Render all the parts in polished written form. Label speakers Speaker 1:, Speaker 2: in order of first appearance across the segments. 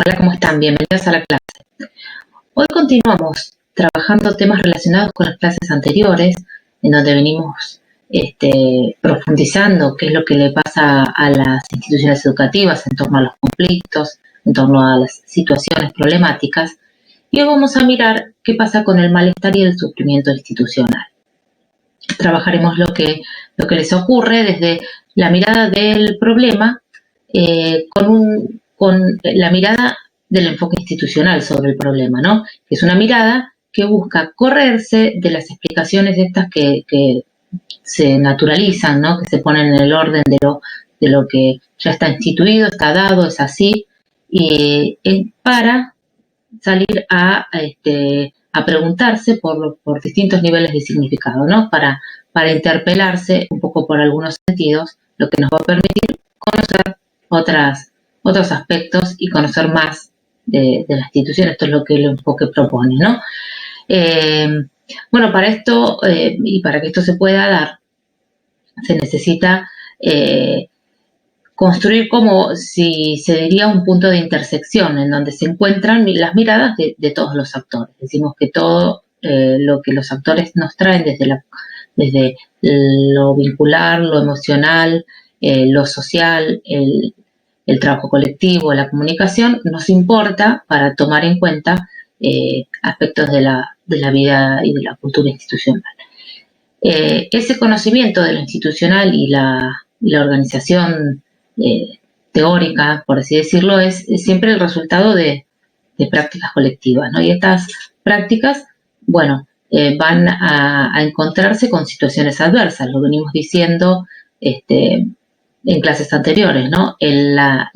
Speaker 1: Hola, ¿cómo están? Bienvenidos a la clase. Hoy continuamos trabajando temas relacionados con las clases anteriores, en donde venimos profundizando qué es lo que le pasa a las instituciones educativas en torno a los conflictos, en torno a las situaciones problemáticas, y hoy vamos a mirar qué pasa con el malestar y el sufrimiento institucional. Trabajaremos lo que les ocurre desde la mirada del problema, con la mirada del enfoque institucional sobre el problema, ¿no? Que es una mirada que busca correrse de las explicaciones estas que se naturalizan, ¿no? Que se ponen en el orden de lo que ya está instituido, está dado, es así, para salir a preguntarse por distintos niveles de significado, ¿no? Para interpelarse un poco por algunos sentidos, lo que nos va a permitir conocer otros aspectos y conocer más de la institución. Esto es lo que el enfoque propone, ¿no? Bueno, para esto y para que esto se pueda dar, se necesita construir como si se diría un punto de intersección en donde se encuentran las miradas de todos los actores. Decimos que todo lo que los actores nos traen desde lo vincular, lo emocional, lo social, el trabajo colectivo, la comunicación, nos importa para tomar en cuenta aspectos de la vida y de la cultura institucional. Ese conocimiento de lo institucional y la organización teórica, por así decirlo, es siempre el resultado de prácticas colectivas, ¿no? Y estas prácticas, bueno, van a encontrarse con situaciones adversas, lo venimos diciendo en clases anteriores, ¿no? En la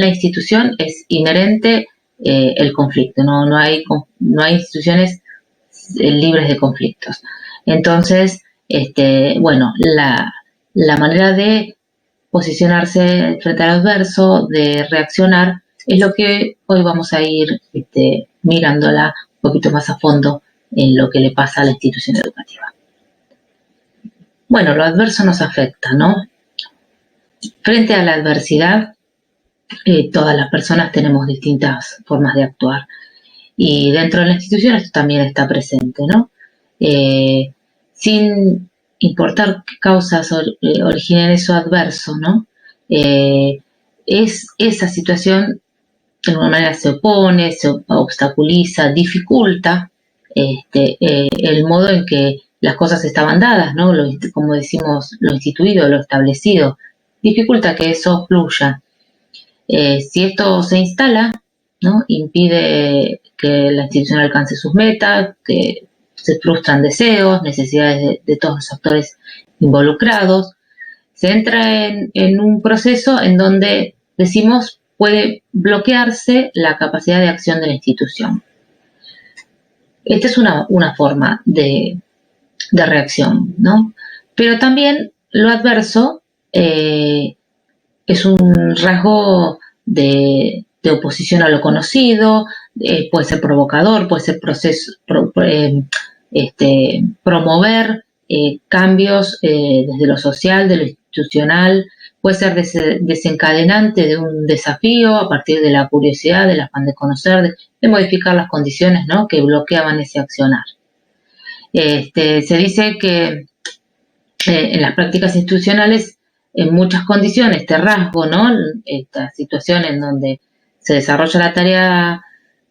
Speaker 1: institución es inherente el conflicto, no hay instituciones libres de conflictos. Entonces, bueno, la manera de posicionarse frente al adverso, de reaccionar, es lo que hoy vamos a ir mirándola un poquito más a fondo en lo que le pasa a la institución educativa. Bueno, lo adverso nos afecta, ¿no? Frente a la adversidad, todas las personas tenemos distintas formas de actuar. Y dentro de la institución esto también está presente, ¿no? Sin importar qué causas originen eso adverso, ¿no? Esa situación de alguna manera se opone, se obstaculiza, dificulta el modo en que las cosas estaban dadas, ¿no? Como decimos, lo instituido, lo establecido, dificulta que eso fluya. Si esto se instala, ¿no? Impide que la institución alcance sus metas, que se frustran deseos, necesidades de todos los actores involucrados. Se entra en un proceso en donde, decimos, puede bloquearse la capacidad de acción de la institución. Esta es una forma de reacción, ¿no? Pero también lo adverso es un rasgo de oposición a lo conocido, puede ser provocador, puede ser promover cambios desde lo social, de lo institucional, puede ser desencadenante de un desafío a partir de la curiosidad, del afán de conocer, de modificar las condiciones, ¿no?, que bloqueaban ese accionar. Se dice que en las prácticas institucionales, en muchas condiciones, este rasgo, ¿no?, esta situación en donde se desarrolla la tarea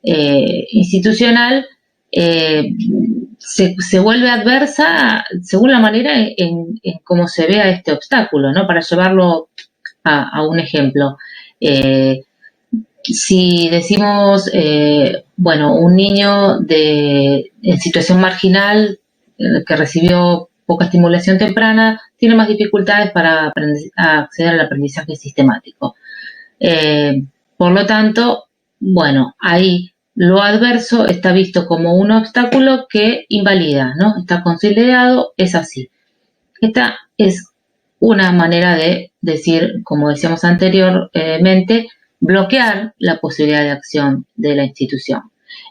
Speaker 1: institucional, se vuelve adversa según la manera en cómo se vea este obstáculo, ¿no? Para llevarlo a un ejemplo. Si decimos, bueno, un niño en situación marginal que recibió poca estimulación temprana, tiene más dificultades para acceder al aprendizaje sistemático. Por lo tanto, bueno, ahí lo adverso está visto como un obstáculo que invalida, ¿no? Está considerado, es así. Esta es una manera de decir, como decíamos anteriormente, bloquear la posibilidad de acción de la institución.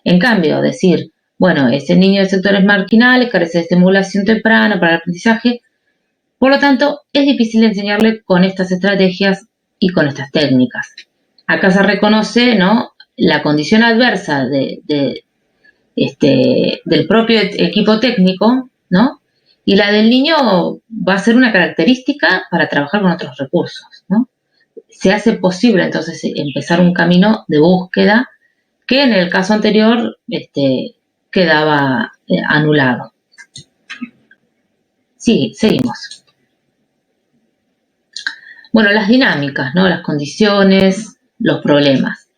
Speaker 1: En cambio, decir, bueno, ese niño de sectores marginales carece de estimulación temprana para el aprendizaje, por lo tanto, es difícil enseñarle con estas estrategias y con estas técnicas. Acá se reconoce, ¿no?, la condición adversa del propio equipo técnico, ¿no? Y la del niño va a ser una característica para trabajar con otros recursos, ¿no? Se hace posible entonces empezar un camino de búsqueda que en el caso anterior quedaba anulado. Sí, seguimos. Bueno, las dinámicas, ¿no? Las condiciones, los problemas.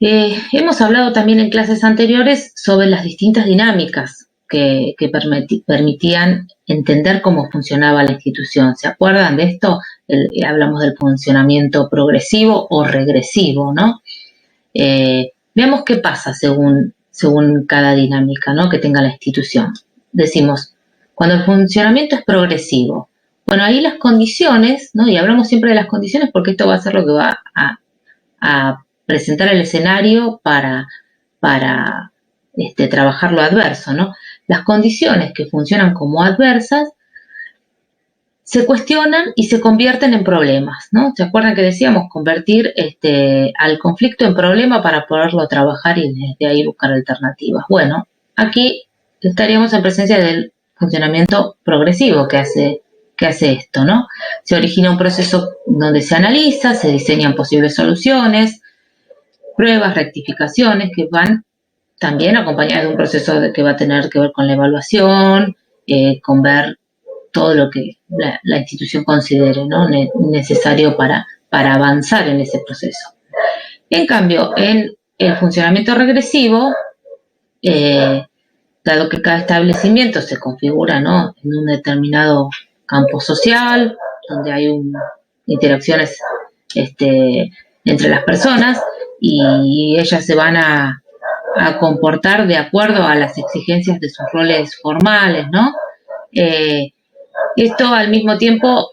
Speaker 1: Hemos hablado también en clases anteriores sobre las distintas dinámicas que permitían entender cómo funcionaba la institución. ¿Se acuerdan de esto? Hablamos del funcionamiento progresivo o regresivo, ¿no? Veamos qué pasa según cada dinámica, ¿no?, que tenga la institución. Decimos, cuando el funcionamiento es progresivo, bueno, ahí las condiciones, ¿no? Y hablamos siempre de las condiciones porque esto va a ser lo que va a presentar el escenario para trabajar lo adverso, ¿no? Las condiciones que funcionan como adversas se cuestionan y se convierten en problemas, ¿no? ¿Se acuerdan que decíamos convertir al conflicto en problema para poderlo trabajar y desde ahí buscar alternativas? Bueno, aquí estaríamos en presencia del funcionamiento progresivo que hace esto, ¿no? Se origina un proceso donde se analiza, se diseñan posibles soluciones, pruebas, rectificaciones que van también acompañadas de un proceso que va a tener que ver con la evaluación, con ver todo lo que la institución considere, ¿no?, necesario para avanzar en ese proceso. En cambio, en el funcionamiento regresivo, dado que cada establecimiento se configura, ¿no?, en un determinado campo social, donde hay interacciones entre las personas y ellas se van a comportar de acuerdo a las exigencias de sus roles formales, ¿no? Esto al mismo tiempo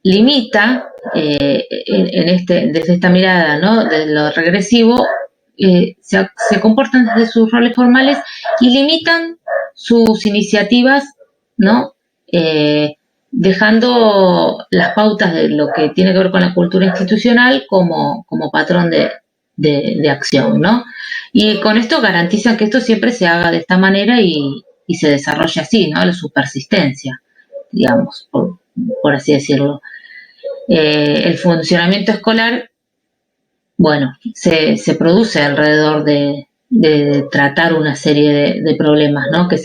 Speaker 1: limita, desde esta mirada, ¿no?, de lo regresivo, se comportan desde sus roles formales y limitan sus iniciativas, ¿no?, dejando las pautas de lo que tiene que ver con la cultura institucional como patrón de acción, ¿no? Y con esto garantizan que esto siempre se haga de esta manera y se desarrolle así, ¿no?, su persistencia, digamos, por así decirlo. El funcionamiento escolar, bueno, se produce alrededor de tratar una serie de problemas, ¿no?, que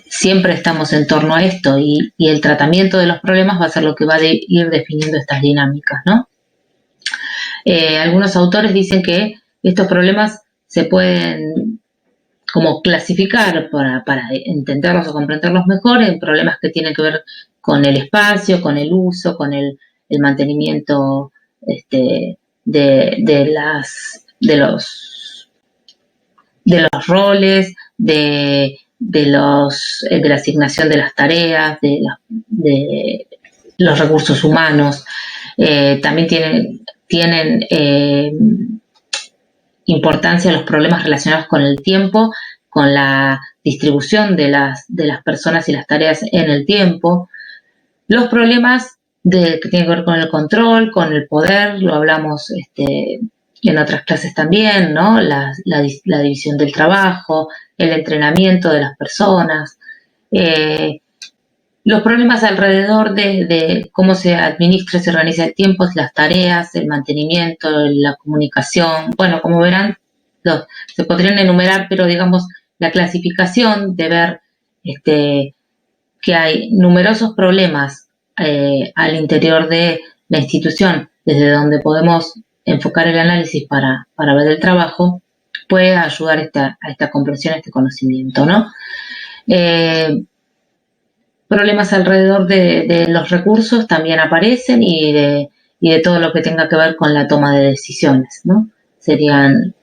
Speaker 1: siempre estamos en torno a esto y el tratamiento de los problemas va a ser lo que va a ir definiendo estas dinámicas, ¿no? Algunos autores dicen que estos problemas se pueden como clasificar para entenderlos o comprenderlos mejor en problemas que tienen que ver con el espacio, con el uso, con el mantenimiento de los roles, de la asignación de las tareas, de los recursos humanos. También tienen importancia los problemas relacionados con el tiempo, con la distribución de las personas y las tareas en el tiempo. Los problemas que tienen que ver con el control, con el poder, lo hablamos en otras clases también, ¿no? La división del trabajo, el entrenamiento de las personas, los problemas alrededor de cómo se administra y se organiza el tiempo, las tareas, el mantenimiento, la comunicación. Bueno, como verán, se podrían enumerar, pero digamos, la clasificación de ver que hay numerosos problemas al interior de la institución, desde donde podemos enfocar el análisis para ver el trabajo, puede ayudar a esta comprensión, a este conocimiento, ¿no? Problemas alrededor de los recursos también aparecen y de todo lo que tenga que ver con la toma de decisiones, ¿no? Serían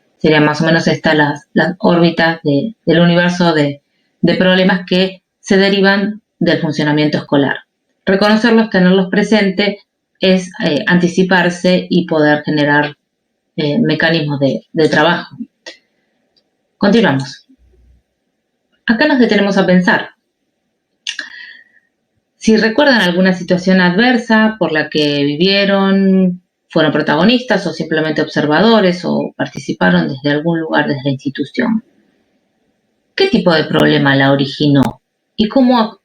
Speaker 1: más o menos estas las órbitas del universo de problemas que se derivan del funcionamiento escolar. Reconocerlos, tenerlos presente, es anticiparse y poder generar mecanismos de trabajo. Continuamos. Acá nos detenemos a pensar. Si recuerdan alguna situación adversa por la que vivieron, fueron protagonistas o simplemente observadores o participaron desde algún lugar desde la institución. ¿Qué tipo de problema la originó? ¿Y cómo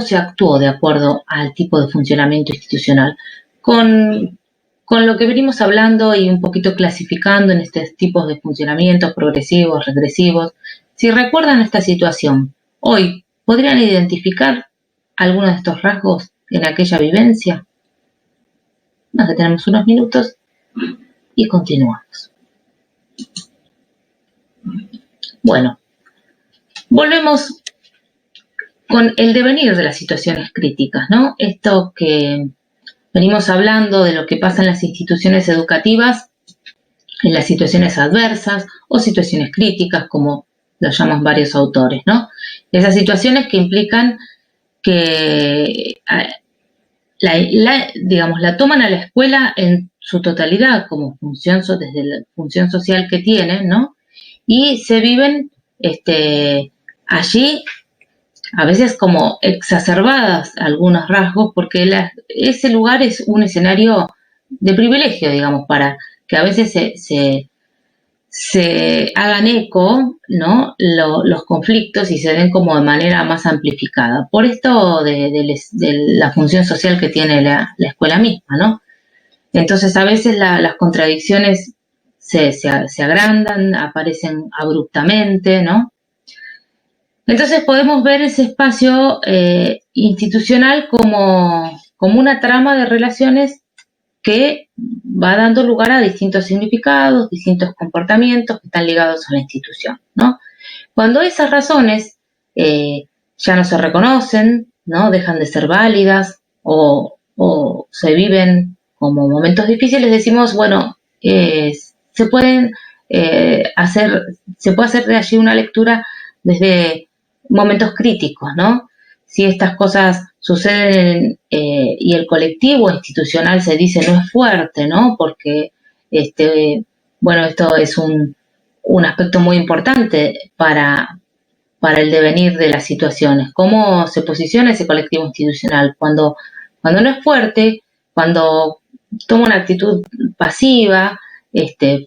Speaker 1: se actuó de acuerdo al tipo de funcionamiento institucional? Con lo que venimos hablando y un poquito clasificando en estos tipos de funcionamientos progresivos, regresivos, si recuerdan esta situación, hoy, ¿podrían identificar algunos de estos rasgos en aquella vivencia? Nos detenemos unos minutos y continuamos. Bueno, volvemos con el devenir de las situaciones críticas, ¿no? Esto que venimos hablando de lo que pasa en las instituciones educativas, en las situaciones adversas o situaciones críticas, como lo llaman varios autores, ¿no? Esas situaciones que implican que la toman a la escuela en su totalidad como función, desde la función social que tienen, ¿no? Y se viven allí a veces como exacerbadas algunos rasgos, porque ese lugar es un escenario de privilegio, digamos, para que a veces se hagan eco, ¿no? Los conflictos y se den como de manera más amplificada. Por esto de la función social que tiene la escuela misma, ¿no? Entonces a veces las contradicciones se agrandan, aparecen abruptamente, ¿no? Entonces podemos ver ese espacio institucional como una trama de relaciones que va dando lugar a distintos significados, distintos comportamientos que están ligados a la institución, ¿no? Cuando esas razones ya no se reconocen, ¿no? Dejan de ser válidas o se viven como momentos difíciles, decimos, bueno, se puede hacer de allí una lectura desde momentos críticos, ¿no? Si estas cosas suceden y el colectivo institucional se dice no es fuerte, ¿no? Porque, bueno, esto es un aspecto muy importante para el devenir de las situaciones. ¿Cómo se posiciona ese colectivo institucional? Cuando no es fuerte, cuando toma una actitud pasiva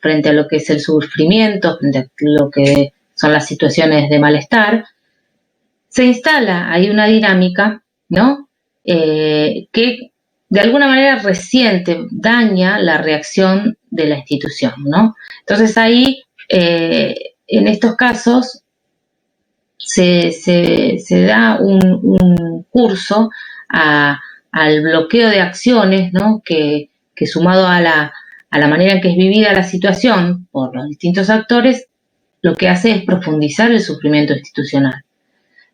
Speaker 1: frente a lo que es el sufrimiento, frente a lo que son las situaciones de malestar, se instala ahí una dinámica, ¿no? Que de alguna manera resiente, daña la reacción de la institución, ¿no? Entonces ahí, en estos casos, se da un curso al bloqueo de acciones, ¿no? Que sumado a la manera en que es vivida la situación por los distintos actores, lo que hace es profundizar el sufrimiento institucional.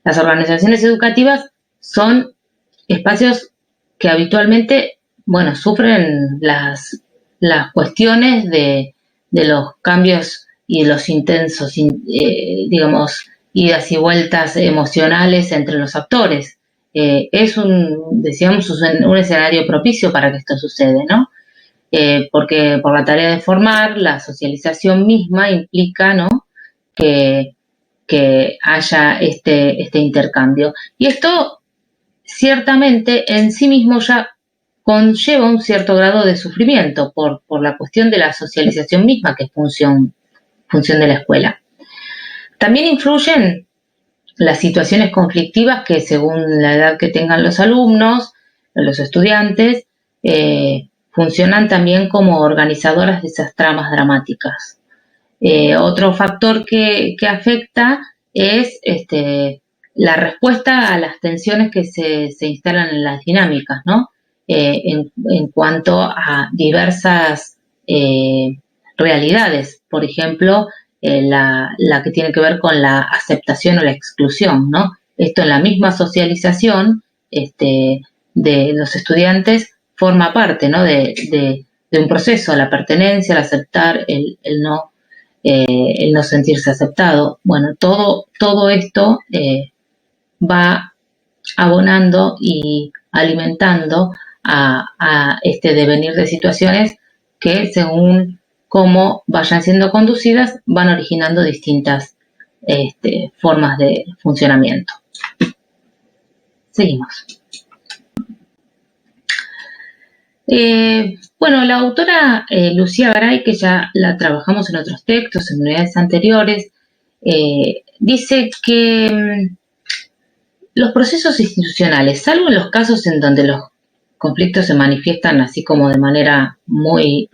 Speaker 1: Las organizaciones educativas son espacios que habitualmente, bueno, sufren las cuestiones de los cambios y de los intensos, digamos, idas y vueltas emocionales entre los actores. Es decíamos, un escenario propicio para que esto suceda, ¿no? Porque por la tarea de formar, la socialización misma implica, ¿no? Que haya este intercambio. Y esto ciertamente en sí mismo ya conlleva un cierto grado de sufrimiento por la cuestión de la socialización misma, que es función de la escuela. También influyen las situaciones conflictivas que, según la edad que tengan los alumnos, los estudiantes, funcionan también como organizadoras de esas tramas dramáticas. Otro factor que afecta es la respuesta a las tensiones que se instalan en las dinámicas, ¿no? En cuanto a diversas realidades, por ejemplo, la que tiene que ver con la aceptación o la exclusión, ¿no? Esto en la misma socialización de los estudiantes forma parte, ¿no? de un proceso, la pertenencia, el aceptar, el no sentirse aceptado. Bueno, todo esto va abonando y alimentando a este devenir de situaciones que, según cómo vayan siendo conducidas, van originando distintas formas de funcionamiento. Seguimos. Bueno, la autora Lucía Garay, que ya la trabajamos en otros textos, en unidades anteriores, dice que los procesos institucionales, salvo en los casos en donde los conflictos se manifiestan así como de manera muy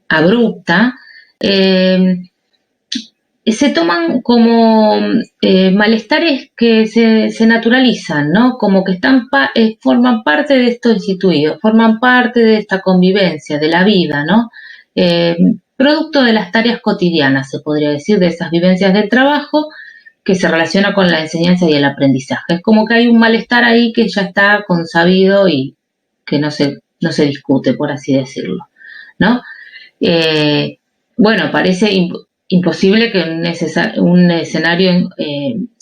Speaker 1: abrupta, se toman como malestares que se naturalizan, ¿no? Como que forman parte de esto instituido, forman parte de esta convivencia, de la vida, ¿no? Producto de las tareas cotidianas, se podría decir, de esas vivencias del trabajo que se relaciona con la enseñanza y el aprendizaje. Es como que hay un malestar ahí que ya está consabido y que no se discute, por así decirlo, ¿no? Eh, bueno, parece imposible que un escenario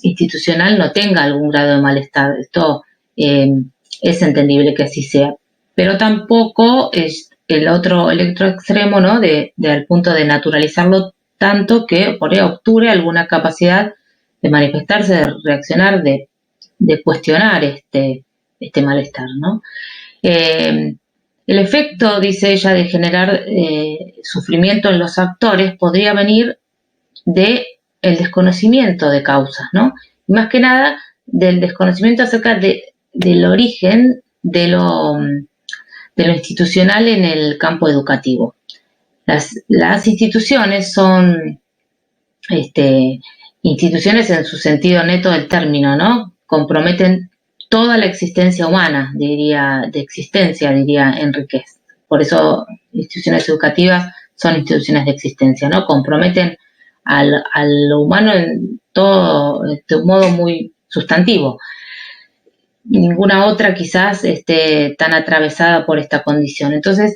Speaker 1: institucional no tenga algún grado de malestar. Esto es entendible que así sea, pero tampoco es el otro extremo, ¿no? Al punto de naturalizarlo tanto que por ahí obture alguna capacidad de manifestarse, de reaccionar, de cuestionar este malestar, ¿no? El efecto, dice ella, de generar sufrimiento en los actores podría venir de el desconocimiento de causas, ¿no? Y más que nada del desconocimiento acerca del origen de lo institucional en el campo educativo. Las instituciones son instituciones en su sentido neto del término, ¿no? Comprometen toda la existencia humana, diría Enríquez. Por eso instituciones educativas son instituciones de existencia, ¿no? Comprometen al humano en todo, de un modo muy sustantivo. Ninguna otra quizás esté tan atravesada por esta condición. Entonces,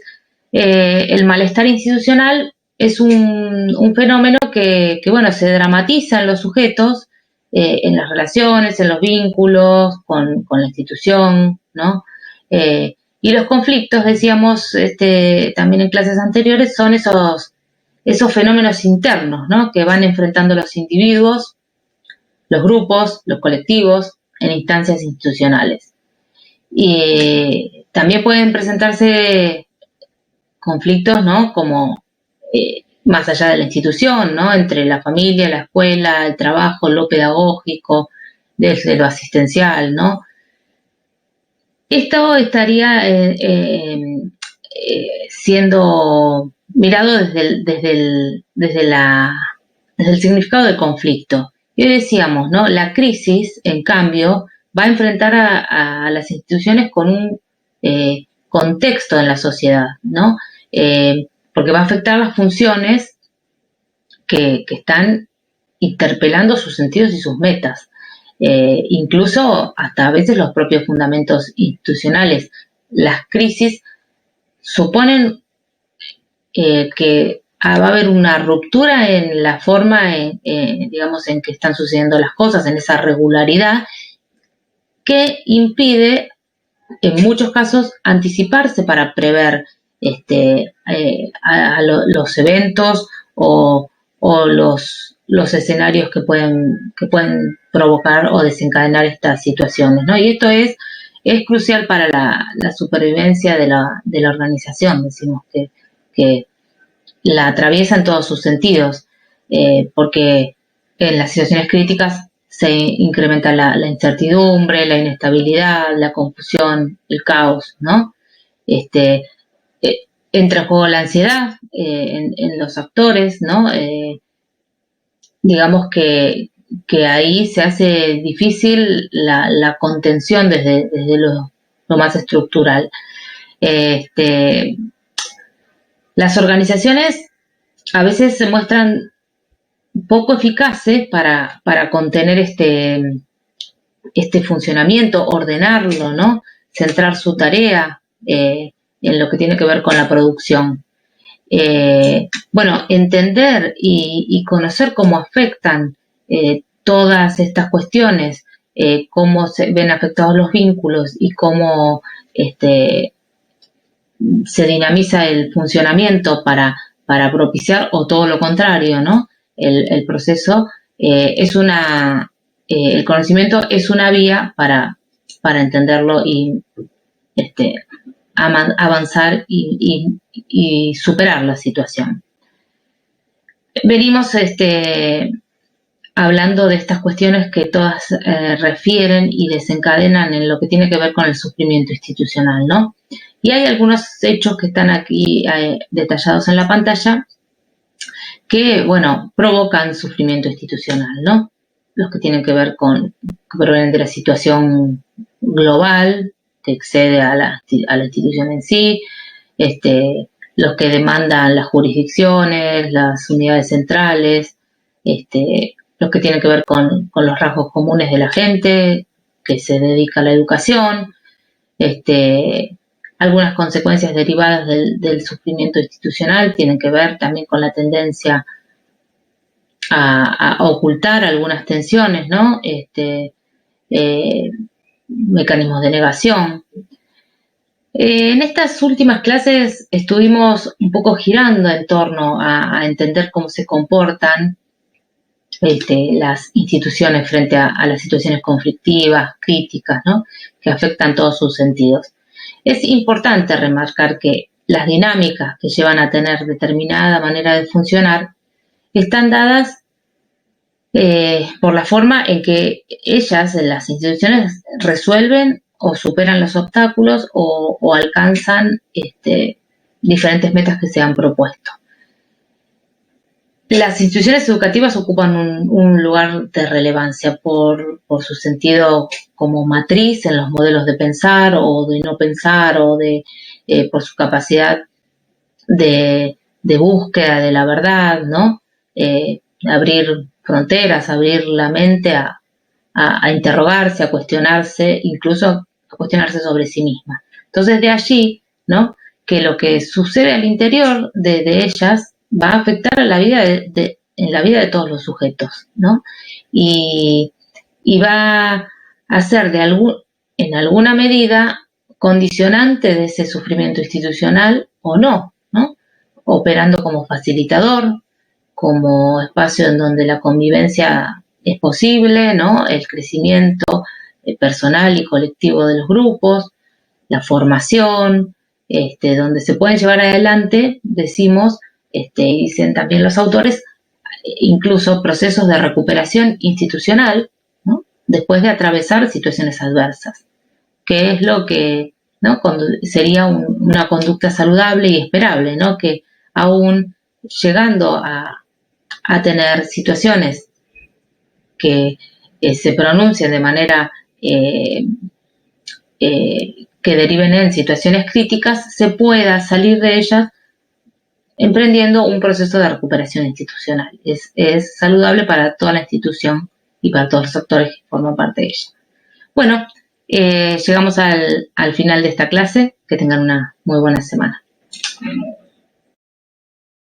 Speaker 1: el malestar institucional es un fenómeno que, bueno, se dramatiza en los sujetos, en las relaciones, en los vínculos con la institución, ¿no? Y los conflictos, decíamos también en clases anteriores, son esos fenómenos internos, ¿no? Que van enfrentando los individuos, los grupos, los colectivos, en instancias institucionales. Y también pueden presentarse conflictos, ¿no? Como más allá de la institución, ¿no? Entre la familia, la escuela, el trabajo, lo pedagógico, desde lo asistencial, ¿no? Esto estaría siendo mirado desde el significado del conflicto. Y hoy decíamos, ¿no? La crisis, en cambio, va a enfrentar a las instituciones con un contexto en la sociedad, ¿no? Porque va a afectar las funciones que están interpelando sus sentidos y sus metas. Incluso hasta a veces los propios fundamentos institucionales. Las crisis suponen que va a haber una ruptura en la forma, digamos, en que están sucediendo las cosas, en esa regularidad, que impide, en muchos casos, anticiparse para prever los eventos o los escenarios que pueden provocar o desencadenar estas situaciones, ¿no? Y esto es crucial para la supervivencia de la organización. Decimos que la atraviesa en todos sus sentidos, porque en las situaciones críticas se incrementa la incertidumbre, la inestabilidad, la confusión, el caos, ¿no? Entra en juego la ansiedad en los actores, ¿no? Digamos que ahí se hace difícil la contención desde lo más estructural. Las organizaciones a veces se muestran poco eficaces para contener este funcionamiento, ordenarlo, ¿no? Centrar su tarea en lo que tiene que ver con la producción. Bueno, entender y conocer cómo afectan todas estas cuestiones, cómo se ven afectados los vínculos y cómo se dinamiza el funcionamiento para propiciar, o todo lo contrario, ¿no? El proceso el conocimiento es una vía para para entenderlo y avanzar y superar la situación. Venimos hablando de estas cuestiones que todas refieren y desencadenan en lo que tiene que ver con el sufrimiento institucional, ¿no? Y hay algunos hechos que están aquí detallados en la pantalla que, bueno, provocan sufrimiento institucional, ¿no? Los que tienen que ver que provienen de la situación global, que excede a la institución en sí, los que demandan las jurisdicciones, las unidades centrales, los que tienen que ver con los rasgos comunes de la gente que se dedica a la educación, algunas consecuencias derivadas del sufrimiento institucional tienen que ver también con la tendencia a ocultar algunas tensiones, ¿no? Mecanismos de negación. En estas últimas clases estuvimos un poco girando en torno a entender cómo se comportan las instituciones frente a las situaciones conflictivas, críticas, ¿no? Que afectan todos sus sentidos. Es importante remarcar que las dinámicas que llevan a tener determinada manera de funcionar están dadas por la forma en que ellas, las instituciones, resuelven o superan los obstáculos o alcanzan diferentes metas que se han propuesto. Las instituciones educativas ocupan un lugar de relevancia por su sentido como matriz en los modelos de pensar o de no pensar o por su capacidad de búsqueda de la verdad, ¿no? Abrir fronteras, abrir la mente a interrogarse, a cuestionarse, incluso a cuestionarse sobre sí misma. Entonces, de allí, ¿no? Que lo que sucede al interior de ellas va a afectar a la vida en la vida de todos los sujetos, ¿no? Y va a ser en alguna medida condicionante de ese sufrimiento institucional o no, ¿no? Operando como facilitador, como espacio en donde la convivencia es posible, ¿no? El crecimiento personal y colectivo de los grupos, la formación, donde se pueden llevar adelante, decimos, dicen también los autores, incluso procesos de recuperación institucional, ¿no? Después de atravesar situaciones adversas, que es lo que, ¿no? Sería una conducta saludable y esperable, ¿no? Que aún llegando a tener situaciones que se pronuncien de manera que deriven en situaciones críticas, se pueda salir de ellas emprendiendo un proceso de recuperación institucional. Es saludable para toda la institución y para todos los actores que forman parte de ella. Bueno, llegamos al final de esta clase. Que tengan una muy buena semana.